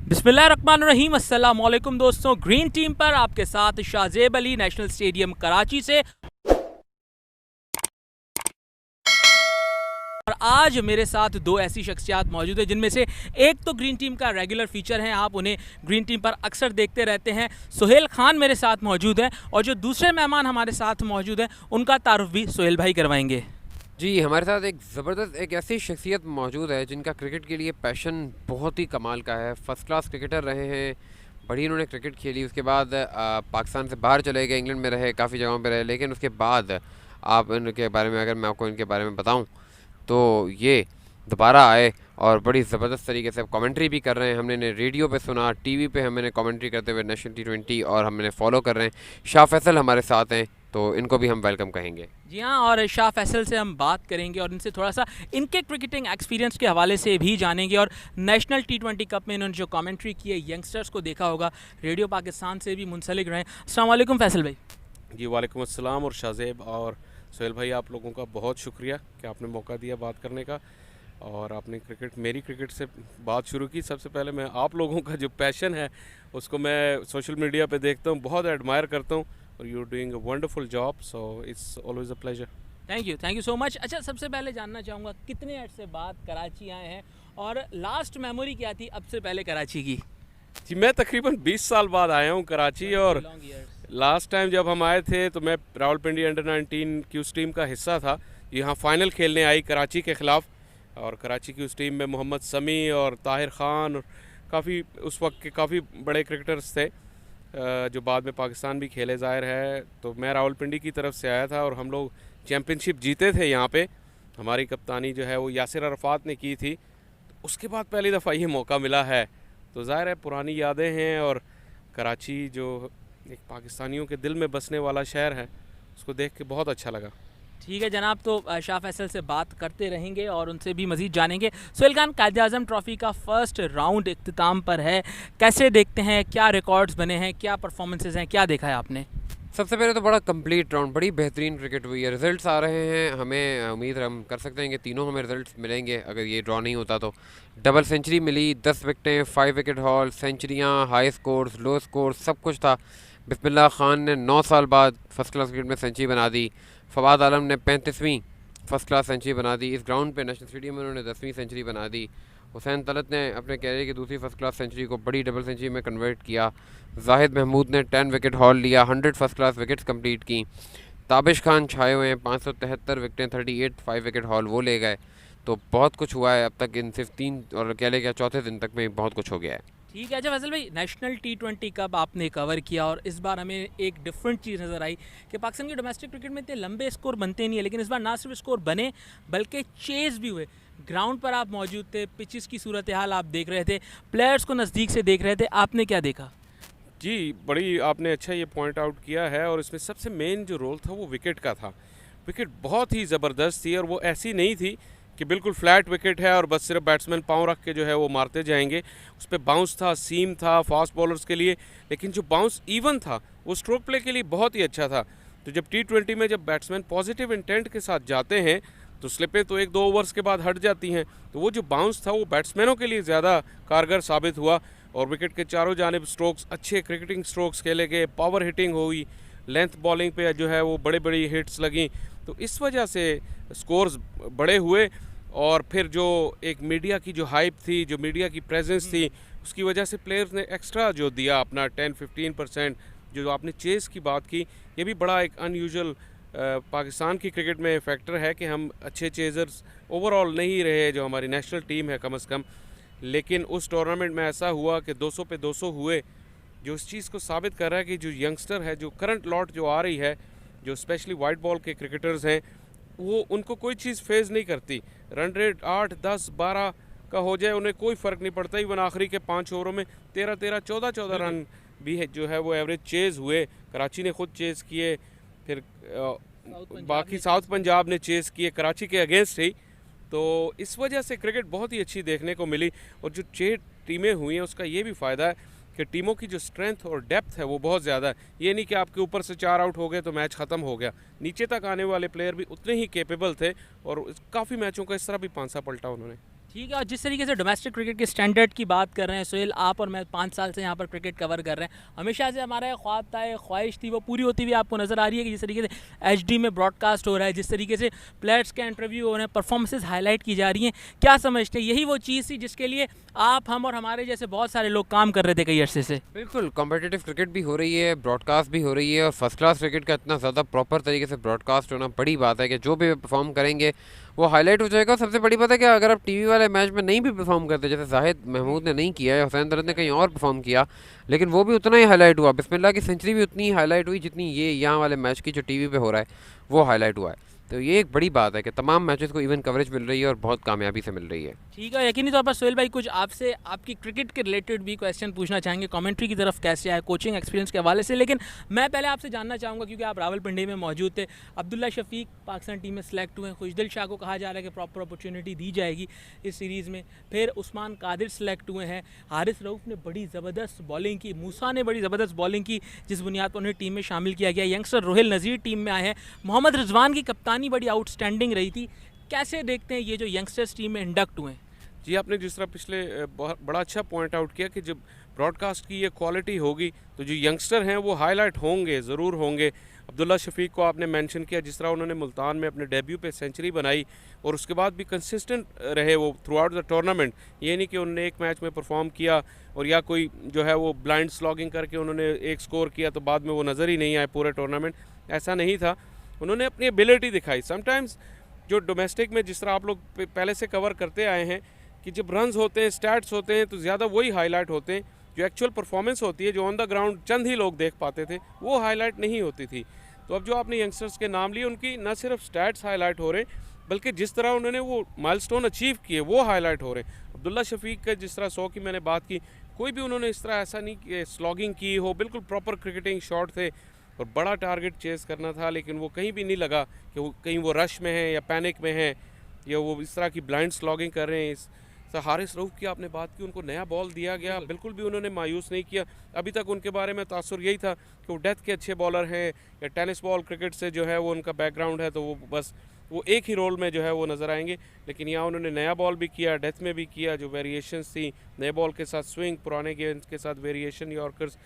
बिस्मिल्लाहिर्रहमानिर्रहीम, अस्सलाम वालेकुम दोस्तों। ग्रीन टीम पर आपके साथ शाहजेब अली, नेशनल स्टेडियम कराची से। और आज मेरे साथ दो ऐसी शख्सियात मौजूद हैं जिनमें से एक तो ग्रीन टीम का रेगुलर फीचर है, आप उन्हें ग्रीन टीम पर अक्सर देखते रहते हैं। सुहेल खान मेरे साथ मौजूद हैं और जो दूसरे मेहमान हमारे साथ मौजूद हैं उनका तारुफ भी सुहेल भाई करवाएंगे। जी, हमारे साथ एक ज़बरदस्त एक ऐसी शख्सियत मौजूद है जिनका क्रिकेट के लिए पैशन बहुत ही कमाल का है। फ़र्स्ट क्लास क्रिकेटर रहे हैं, बड़ी इन्होंने क्रिकेट खेली। उसके बाद पाकिस्तान से बाहर चले गए, इंग्लैंड में रहे, काफ़ी जगहों पे रहे। लेकिन उसके बाद आप इनके बारे में, अगर मैं आपको इनके बारे में बताऊं तो ये दोबारा आए और बड़ी ज़बरदस्त तरीके से कमेंट्री भी कर रहे हैं। हमने इन्हें रेडियो पे सुना, टीवी पे हमें कमेंट्री करते हुए नेशनल T20 और हमने फॉलो कर रहे हैं। शाह फैसल हमारे साथ हैं, तो इनको भी हम वेलकम कहेंगे। जी हाँ, और शाह फैसल से हम बात करेंगे और इनसे थोड़ा सा इनके क्रिकेटिंग एक्सपीरियंस के हवाले से भी जानेंगे। और नेशनल T20 कप में इन्होंने जो कमेंट्री की है, यंगस्टर्स को देखा होगा, रेडियो पाकिस्तान से भी मुंसलिक रहे। अस्सलाम वालेकुम फैसल भाई। जी वालेकुम अस्सलाम। और शाहजेब और सुहेल भाई, आप लोगों का बहुत शुक्रिया कि आपने मौका दिया बात करने का और आपने मेरी क्रिकेट से बात शुरू की। सबसे पहले मैं आप लोगों का जो पैशन है उसको मैं सोशल मीडिया पे देखता हूँ, बहुत एडमायर करता हूँ और you are doing a wonderful job, so it's always a pleasure. Thank you so much. अच्छा, सबसे पहले जानना चाहूँगा कितने अर्से बाद कराची आए हैं और लास्ट मेमोरी क्या थी अब से पहले कराची की? जी, मैं तकरीबन 20 साल बाद आया हूँ कराची। और लास्ट टाइम जब हम आए थे तो मैं रावलपिंडी अंडर-19 की उस टीम का हिस्सा था। यहाँ फ़ाइनल खेलने आई कराची के ख़िलाफ़, और कराची की उस टीम में मोहम्मद समी और ताहिर ख़ान और काफ़ी उस वक्त के काफ़ी बड़े क्रिकेटर्स थे जो बाद में पाकिस्तान भी खेले ज़ाहिर है। तो मैं रावलपिंडी की तरफ से आया था और हम लोग चैम्पियनशिप जीते थे यहाँ पे। हमारी कप्तानी जो है वो यासिर अरफात ने की थी। उसके बाद पहली दफ़ा ये मौका मिला है, तो ज़ाहिर है पुरानी यादें हैं। और कराची जो एक पाकिस्तानियों के दिल में बसने वाला शहर है, उसको देख के बहुत अच्छा लगा। ठीक है जनाब, तो शाह फैसल से बात करते रहेंगे और उनसे भी मज़ीद जानेंगे। सुहेल खान, कायद-ए-आज़म ट्रॉफ़ी का फ़र्स्ट राउंड इख्तिताम पर है, कैसे देखते हैं, क्या रिकॉर्ड्स बने हैं, क्या परफॉर्मेंसेज हैं, क्या देखा है आपने? सबसे पहले तो बड़ा कंप्लीट राउंड, बड़ी बेहतरीन क्रिकेट हुई है। रिजल्ट्स आ रहे हैं, हमें उम्मीद हम कर सकते हैं कि तीनों हमें रिजल्ट्स मिलेंगे। अगर ये ड्रॉ नहीं होता तो डबल सेंचुरी मिली, 10 विकटें, 5 विकेट हॉल, सेंचुरियाँ, हाई स्कोर्स, लो स्कोर्स, सब कुछ था। बिस्मिल्लाह खान ने 9 साल बाद फर्स्ट क्लास क्रिकेट में सेंचुरी बना दी। फवाद आलम ने 35वीं फर्स्ट क्लास सेंचुरी बना दी। इस ग्राउंड पे नेशनल स्टेडियम में उन्होंने 10वीं सेंचुरी बना दी। हुसैन तलत ने अपने कैरियर की दूसरी फर्स्ट क्लास सेंचुरी को बड़ी डबल सेंचुरी में कन्वर्ट किया। जाहिद महमूद ने 10 विकेट हॉल लिया, 100 फर्स्ट क्लास विकेट्स कंप्लीट की। ताबिश खान छाए हुए हैं, 573 विकेटें, 38 5 विकेट हॉल वो ले गए। तो बहुत कुछ हुआ है अब तक, इन सिर्फ 3 और कह लें क्या चौथे दिन तक में बहुत कुछ हो गया है। ठीक है। अच्छा फैसल भाई, नेशनल T20 कप आपने कवर किया और इस बार हमें एक डिफरेंट चीज़ नज़र आई कि पाकिस्तान के डोमेस्टिक क्रिकेट में इतने लंबे स्कोर बनते नहीं है, लेकिन इस बार ना सिर्फ स्कोर बने बल्कि चेज़ भी हुए। ग्राउंड पर आप मौजूद थे, पिचेस की सूरत हाल आप देख रहे थे, प्लेयर्स को नज़दीक से देख रहे थे, आपने क्या देखा? जी, बड़ी आपने अच्छा ये पॉइंट आउट किया है। और इसमें सबसे मेन जो रोल था वो विकेट का था। विकेट बहुत ही ज़बरदस्त थी और वो ऐसी नहीं थी कि बिल्कुल फ्लैट विकेट है और बस सिर्फ बैट्समैन पाँव रख के जो है वो मारते जाएंगे। उस पर बाउंस था, सीम था फास्ट बॉलर्स के लिए, लेकिन जो बाउंस इवन था वो स्ट्रोक प्ले के लिए बहुत ही अच्छा था। तो जब T20 में जब बैट्समैन पॉजिटिव इंटेंट के साथ जाते हैं तो स्लिपें तो 1-2 ओवर्स के बाद हट जाती हैं। तो वो जो बाउंस था वो बैट्समैनों के लिए ज़्यादा कारगर साबित हुआ और विकेट के चारों जानिब स्ट्रोक्स, अच्छे क्रिकेटिंग स्ट्रोक्स खेले गए, पावर हिटिंग हुई, लेंथ बॉलिंग पे जो है वो बड़े बड़ी हिट्स लगी। तो इस वजह से स्कोर्स बड़े हुए। और फिर जो एक मीडिया की जो हाइप थी, जो मीडिया की प्रेजेंस थी, उसकी वजह से प्लेयर्स ने एक्स्ट्रा जो दिया अपना 10-15%। जो आपने चेज़ की बात की, ये भी बड़ा एक अनयूजुअल पाकिस्तान की क्रिकेट में फैक्टर है कि हम अच्छे चेज़र्स ओवरऑल नहीं रहे, जो हमारी नेशनल टीम है कम से कम। लेकिन उस टूर्नामेंट में ऐसा हुआ कि 200 पे 200 हुए, जो इस चीज़ को साबित कर रहा है कि जो यंगस्टर है, जो करंट लॉट जो आ रही है, जो स्पेशली वाइट बॉल के क्रिकेटर्स हैं, वो उनको कोई चीज़ फेज़ नहीं करती। रन रेट 8, 10, 12 का हो जाए उन्हें कोई फ़र्क नहीं पड़ता। इवन आखिरी के 5 ओवरों में 13-13, 14-14 रन भी है जो है वो एवरेज चेज़ हुए। कराची ने खुद चेज़ किए, फिर बाकी साउथ पंजाब ने चेज़ किए कराची के अगेंस्ट ही। तो इस वजह से क्रिकेट बहुत ही अच्छी देखने को मिली। और जो 6 टीमें हुई हैं उसका ये भी फ़ायदा है कि टीमों की जो स्ट्रेंथ और डेप्थ है वो बहुत ज़्यादा है। ये नहीं कि आपके ऊपर से 4 आउट हो गए तो मैच ख़त्म हो गया। नीचे तक आने वाले प्लेयर भी उतने ही कैपेबल थे और काफ़ी मैचों का इस तरह भी पांसा पलटा उन्होंने। ठीक है। और जिस तरीके से डोमेस्टिक क्रिकेट के स्टैंडर्ड की बात कर रहे हैं सोहेल, आप और मैं 5 साल से यहाँ पर क्रिकेट कवर कर रहे हैं, हमेशा से हमारा ख्वाब था, एक ख्वाहिश थी, वो पूरी होती हुई आपको नज़र आ रही है कि जिस तरीके से एचडी में ब्रॉडकास्ट हो रहा है, जिस तरीके से प्लेयर्स के इंटरव्यू हो रहे हैं, परफॉर्मेंसेज हाईलाइट की जा रही हैं, क्या समझते हैं यही वो चीज़ थी जिसके लिए आप, हम और हमारे जैसे बहुत सारे लोग काम कर रहे थे कई अरसे से? बिल्कुल, कॉम्पिटिटिव क्रिकेट भी हो रही है, ब्रॉडकास्ट भी हो रही है, और फर्स्ट क्लास क्रिकेट का इतना ज़्यादा प्रॉपर तरीके से ब्रॉडकास्ट होना बड़ी बात है कि जो भी परफॉर्म करेंगे वो हाईलाइट हो जाएगा। सबसे बड़ी बात है कि अगर आप टीवी वाले मैच में नहीं भी परफॉर्म करते, जैसे जाहिद महमूद ने नहीं किया है, हुसैन दरद ने कहीं और परफॉर्म किया, लेकिन वो भी उतना ही हाईलाइट हुआ, बिस्मिल्लाह की सेंचुरी भी उतनी ही हाईलाइट हुई जितनी ये यहाँ वाले मैच की जो टीवी पे हो रहा है वो हाईलाइट हुआ है। तो ये एक बड़ी बात है कि तमाम मैचेस को इवन कवरेज मिल रही है और बहुत कामयाबी से मिल रही है। ठीक है। यकीनी तौर पर सोहेल भाई कुछ आपसे आपकी क्रिकेट के रिलेटेड भी क्वेश्चन पूछना चाहेंगे, कमेंट्री की तरफ कैसे आए, कोचिंग एक्सपीरियंस के हवाले से, लेकिन मैं पहले आपसे जानना चाहूँगा क्योंकि आप रावलपिंडी में मौजूद थे, अब्दुल्ला शफीक पाकिस्तान टीम में सेलेक्ट हुए, खुशदिल शाह को कहा जा रहा है कि प्रॉपर अपॉर्चुनिटी दी जाएगी इस सीरीज़ में, फिर उस्मान कादिर सेलेक्ट हुए हैं, हारिस रऊफ़ ने बड़ी ज़बरदस्त बॉलिंग की, मूसा ने बड़ी ज़बरदस्त बॉलिंग की जिस बुनियाद पर उन्हें टीम में शामिल किया गया, यंगस्टर रोहिल नज़ीर टीम में आए हैं, मोहम्मद रिजवान की कप्तानी बड़ी आउटस्टैंडिंग रही थी। कैसे देखते हैं ये जो यंगस्टर्स टीम में इंडक्ट हुए हैं? जी, आपने जिस तरह पिछले बहुत बड़ा अच्छा पॉइंट आउट किया कि जब ब्रॉडकास्ट की ये क्वालिटी होगी तो जो यंगस्टर हैं वो हाईलाइट होंगे, ज़रूर होंगे। अब्दुल्ला शफीक को आपने मेंशन किया, जिस तरह उन्होंने मुल्तान में अपने डेब्यू पे सेंचुरी बनाई और उसके बाद भी कंसिस्टेंट रहे वो थ्रू आउट द टूर्नामेंट। ये नहीं कि उन्होंने एक मैच में परफॉर्म किया और या कोई जो है वो ब्लाइंड स्लॉगिंग करके उन्होंने एक स्कोर किया तो बाद में वो नज़र ही नहीं आए पूरे टूर्नामेंट, ऐसा नहीं था। उन्होंने अपनी एबिलिटी दिखाई। समटाइम्स जो डोमेस्टिक में जिस तरह आप लोग पहले से कवर करते आए हैं कि जब रन्स होते हैं, स्टैट्स होते हैं, तो ज़्यादा वही हाईलाइट होते हैं। जो एक्चुअल परफॉर्मेंस होती है, जो ऑन द ग्राउंड चंद ही लोग देख पाते थे, वो हाईलाइट नहीं होती थी। तो अब जो आपने यंगस्टर्स के नाम लिए, उनकी न सिर्फ स्टैट्स हाईलाइट हो रहे बल्कि जिस तरह उन्होंने वो माइलस्टोन अचीव किए वो हाईलाइट हो रहे। अब्दुल्ला शफीक का जिस तरह 100 की मैंने बात की, कोई भी उन्होंने इस तरह ऐसा नहीं कि स्लॉगिंग की हो, बिल्कुल प्रॉपर क्रिकेटिंग शॉट थे और बड़ा टारगेट चेस करना था, लेकिन वो कहीं भी नहीं लगा कि वो कहीं वो रश में है या पैनिक में है या वो इस तरह की ब्लाइंड स्लॉगिंग कर रहे हैं। हारिस रऊफ़ की आपने बात की, उनको नया बॉल दिया गया, बिल्कुल भी उन्होंने मायूस नहीं किया। अभी तक उनके बारे में तासुर यही था कि वो डेथ के अच्छे बॉलर हैं या टेनिस बॉल क्रिकेट से जो है वो उनका बैकग्राउंड है, तो वो बस वो एक ही रोल में जो है वो नज़र आएंगे। लेकिन यहाँ उन्होंने नया बॉल भी किया, डेथ में भी किया, जो वेरिएशंस थी, नए बॉल के साथ स्विंग, पुराने गेंद के साथ वेरिएशन, यॉर्कर्स,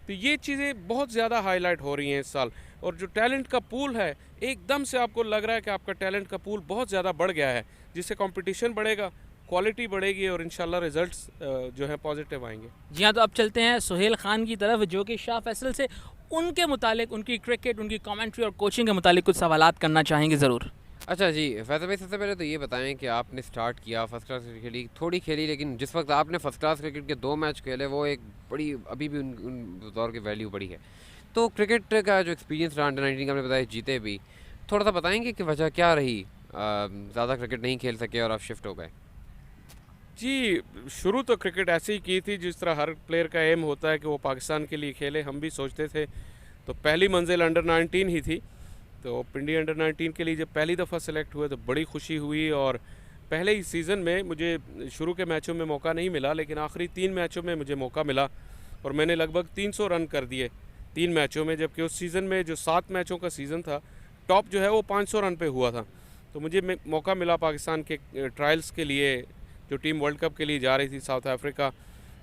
तो ये चीज़ें बहुत ज़्यादा हाईलाइट हो रही हैं इस साल। और जो टैलेंट का पूल है, एकदम से आपको लग रहा है कि आपका टैलेंट का पूल बहुत ज़्यादा बढ़ गया है, जिससे कंपटीशन बढ़ेगा, क्वालिटी बढ़ेगी और इंशाल्लाह रिजल्ट्स जो है पॉजिटिव आएंगे। जी हाँ, तो अब चलते हैं सुहेल खान की तरफ, जो कि शाह फैसल से उनके मुतालिक, उनकी क्रिकेट, उनकी कमेंट्री और कोचिंग के मुतालिक कुछ सवालात करना चाहेंगे ज़रूर। अच्छा जी, फैज़ल भाई, सबसे पहले तो ये बताएं कि आपने स्टार्ट किया, फर्स्ट क्लास क्रिकेट खेली, थोड़ी खेली, लेकिन जिस वक्त आपने फर्स्ट क्लास क्रिकेट के 2 मैच खेले वो एक बड़ी, अभी भी उन दौर की वैल्यू बड़ी है। तो क्रिकेट का जो एक्सपीरियंस रहा अंडर 19 का, आपने बताया जीते भी, थोड़ा सा बताएंगे कि वजह क्या रही, ज़्यादा क्रिकेट नहीं खेल सके और आप शिफ्ट हो गए? जी, शुरू तो क्रिकेट ऐसे ही की थी जिस तरह हर प्लेयर का एम होता है कि वो पाकिस्तान के लिए खेले। हम भी सोचते थे, तो पहली मंजिल अंडर 19 ही थी। तो पिंडी अंडर 19 के लिए जब पहली दफ़ा सेलेक्ट हुए तो बड़ी खुशी हुई और पहले ही सीज़न में मुझे शुरू के मैचों में मौका नहीं मिला, लेकिन आखिरी 3 मैचों में मुझे मौका मिला और मैंने लगभग 300 रन कर दिए 3 मैचों में, जबकि उस सीज़न में जो 7 मैचों का सीज़न था, टॉप जो है वो 500 रन पे हुआ था। तो मुझे मौका मिला पाकिस्तान के ट्रायल्स के लिए, जो टीम वर्ल्ड कप के लिए जा रही थी साउथ अफ्रीका,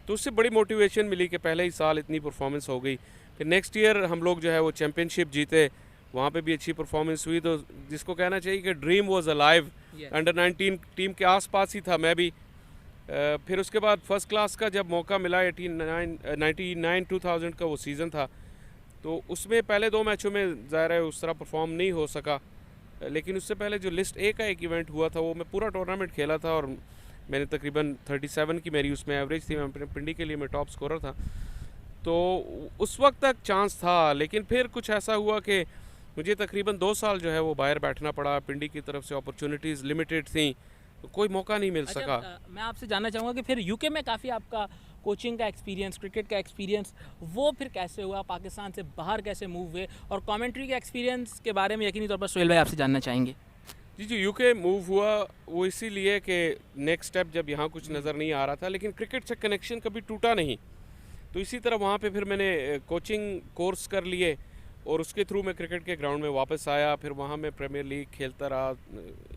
तो उससे बड़ी मोटिवेशन मिली कि पहले ही साल इतनी परफॉर्मेंस हो गई। फिर नेक्स्ट ईयर हम लोग जो है वो चैम्पियनशिप जीते, वहाँ पे भी अच्छी परफॉर्मेंस हुई, तो जिसको कहना चाहिए कि dream was alive. Under 19 team के आसपास ही था मैं भी। फिर उसके बाद फर्स्ट क्लास का जब मौका मिला, 99-2000 का वो सीज़न था, तो उसमें पहले 2 मैचों में ज़ाहिर है उस तरह परफॉर्म नहीं हो सका, लेकिन उससे पहले जो लिस्ट ए का एक इवेंट हुआ था वो मैं पूरा टूर्नामेंट खेला था और मैंने तकरीबन 37 की मेरी उसमें एवरेज थी। मैं पिंडी के लिए मैं टॉप स्कोरर था, तो उस वक्त तक चांस था। लेकिन फिर कुछ ऐसा हुआ कि मुझे तकरीबन 2 साल जो है वो बाहर बैठना पड़ा, पिंडी की तरफ से अपॉर्चुनिटीज़ लिमिटेड थी, तो कोई मौका नहीं मिल सका। मैं आपसे जानना चाहूँगा कि फिर यूके में काफ़ी आपका कोचिंग का एक्सपीरियंस, क्रिकेट का एक्सपीरियंस, वो फिर कैसे हुआ, पाकिस्तान से बाहर कैसे मूव हुए, और कमेंट्री के एक्सपीरियंस के बारे में यकीनी तौर पर सोहेल भाई आपसे जानना चाहेंगे। जी, जो यूके मूव हुआ वो इसीलिए कि नेक्स्ट स्टेप जब यहाँ कुछ नज़र नहीं आ रहा था, लेकिन क्रिकेट से कनेक्शन कभी टूटा नहीं, तो इसी तरह वहाँ पे फिर मैंने कोचिंग कोर्स कर लिए और उसके थ्रू मैं क्रिकेट के ग्राउंड में वापस आया। फिर वहाँ मैं प्रीमियर लीग खेलता रहा,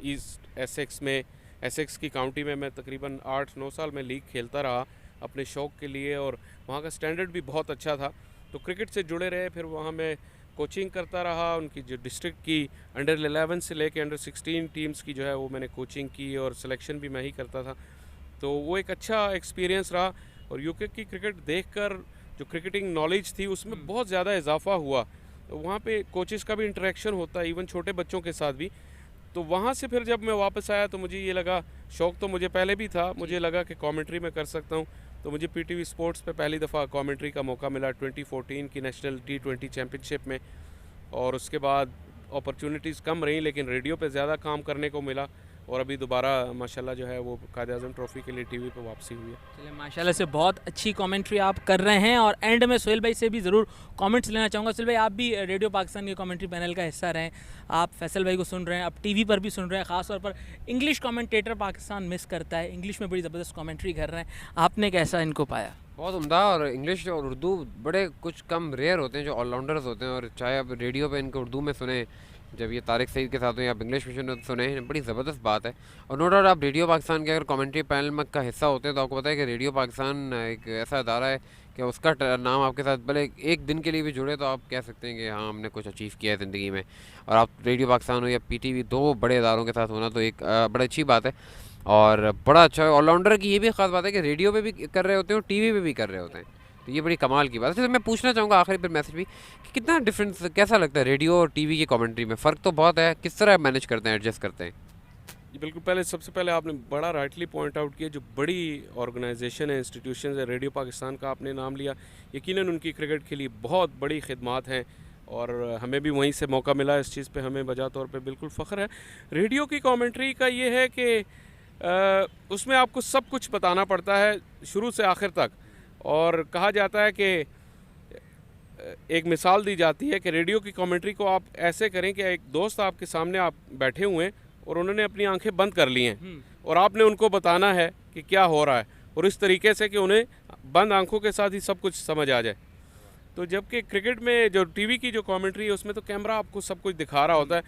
ईस्ट एसेक्स में, एसेक्स की काउंटी में मैं तकरीबन 8-9 साल में लीग खेलता रहा अपने शौक़ के लिए, और वहाँ का स्टैंडर्ड भी बहुत अच्छा था। तो क्रिकेट से जुड़े रहे, फिर वहाँ मैं कोचिंग करता रहा। उनकी जो डिस्ट्रिक्ट की अंडर 11 से लेके अंडर 16 टीम्स की जो है वो मैंने कोचिंग की, और सिलेक्शन भी मैं ही करता था। तो वो एक अच्छा एक्सपीरियंस रहा। और यूके की क्रिकेट देखकर जो क्रिकेटिंग नॉलेज थी उसमें बहुत ज़्यादा इजाफा हुआ। तो वहाँ पे कोचेस का भी इंटरेक्शन होता है, इवन छोटे बच्चों के साथ भी। तो वहाँ से फिर जब मैं वापस आया तो मुझे ये लगा, शौक़ तो मुझे पहले भी था, मुझे लगा कि कमेंट्री में कर सकता हूँ। तो मुझे पीटीवी स्पोर्ट्स पे पहली दफ़ा कमेंट्री का मौका मिला 2014 की नेशनल T20 चैम्पियनशिप में, और उसके बाद अपॉर्चुनिटीज़ कम रहीं, लेकिन रेडियो पे ज़्यादा काम करने को मिला। और अभी दोबारा माशाल्लाह जो है वो कायद-ए-आज़म ट्रॉफ़ी के लिए टीवी पे वापसी हुई है। चलिए माशाल्लाह से बहुत अच्छी कमेंट्री आप कर रहे हैं। और एंड में सोहेल भाई से भी ज़रूर कमेंट्स लेना चाहूँगा। सोहेल भाई, आप भी रेडियो पाकिस्तान के कमेंट्री पैनल का हिस्सा रहे, आप फैसल भाई को सुन रहे हैं, अब टीवी पर भी सुन रहे हैं। ख़ासतौर पर इंग्लिश कमेंटेटर पाकिस्तान मिस करता है, इंग्लिश में बड़ी ज़बरदस्त कमेंट्री कर रहे हैं, आपने कैसा इनको पाया? बहुत उम्दा। और इंग्लिश और उर्दू बड़े कुछ कम रेयर होते हैं जो ऑलराउंडर्स होते हैं, और चाहे आप रेडियो पे इनको उर्दू में सुने, जब ये तारिक सईद के साथ हो, या आप इंग्लिश में सुने, बड़ी ज़बरदस्त बात है। और नो डाउट आप रेडियो पाकिस्तान के अगर कमेंट्री पैनल में का हिस्सा होते हैं तो आपको पता है कि रेडियो पाकिस्तान एक ऐसा अदारा है कि उसका नाम आपके साथ भले एक दिन के लिए भी जुड़े तो आप कह सकते हैं कि हाँ हमने कुछ अचीव किया है ज़िंदगी में। और आप रेडियो पाकिस्तान हो या पीटीवी, दो बड़े इदारों के साथ होना तो एक बड़ी अच्छी बात है, और बड़ा अच्छा है। ऑलराउंडर की ये भी ख़ास बात है कि रेडियो पे भी कर रहे होते हैं और टीवी पे भी कर रहे होते हैं, तो ये बड़ी कमाल की बात है। तो मैं पूछना चाहूँगा आखिरी पर मैसेज भी कि कितना डिफरेंस कैसा लगता है रेडियो और टीवी की कमेंट्री में? फ़र्क तो बहुत है, किस तरह मैनेज करते हैं, एडजस्ट करते हैं? जी बिल्कुल, पहले सबसे पहले आपने बड़ा राइटली पॉइंट आउट किया, जो बड़ी ऑर्गेनाइजेशन है, इंस्टीट्यूशन है, रेडियो पाकिस्तान का आपने नाम लिया। यकीनन उनकी क्रिकेट के लिए बहुत बड़ी खिदमात हैं, और हमें भी वहीं से मौका मिला। इस चीज़ पे हमें बजा तौर पे बिल्कुल फ़ख्र है। रेडियो की कमेंट्री का ये है कि उसमें आपको सब कुछ बताना पड़ता है शुरू से आखिर तक। और कहा जाता है कि एक मिसाल दी जाती है कि रेडियो की कमेंट्री को आप ऐसे करें कि एक दोस्त आपके सामने आप बैठे हुए हैं और उन्होंने अपनी आंखें बंद कर ली हैं, और आपने उनको बताना है कि क्या हो रहा है, और इस तरीके से कि उन्हें बंद आंखों के साथ ही सब कुछ समझ आ जाए। तो जबकि क्रिकेट में जो टीवी की जो कमेंट्री है उसमें तो कैमरा आपको सब कुछ दिखा रहा होता है,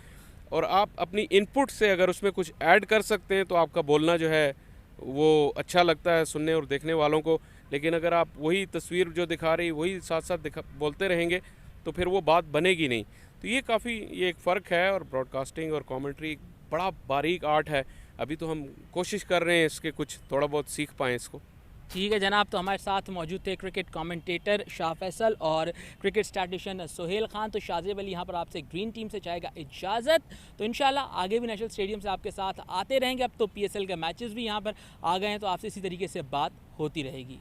और आप अपनी इनपुट से अगर उसमें कुछ ऐड कर सकते हैं तो आपका बोलना जो है वो अच्छा लगता है सुनने और देखने वालों को। लेकिन अगर आप वही तस्वीर जो दिखा रही वही साथ साथ बोलते रहेंगे तो फिर वो बात बनेगी नहीं। तो ये एक फ़र्क है, और ब्रॉडकास्टिंग और कमेंट्री बड़ा बारीक आर्ट है। अभी तो हम कोशिश कर रहे हैं इसके कुछ थोड़ा बहुत सीख पाएँ इसको। ठीक है जनाब, तो हमारे साथ मौजूद थे क्रिकेट कमेंटेटर शाह फैसल और क्रिकेट स्टैटिशियन सोहेल खान। तो शाहजेब अली यहाँ पर आपसे ग्रीन टीम से चाहेगा इजाज़त। तो इंशाल्लाह आगे भी नेशनल स्टेडियम से आपके साथ आते रहेंगे। अब तो PSL के मैचेस भी यहाँ पर आ गए हैं, तो आपसे इसी तरीके से बात होती रहेगी।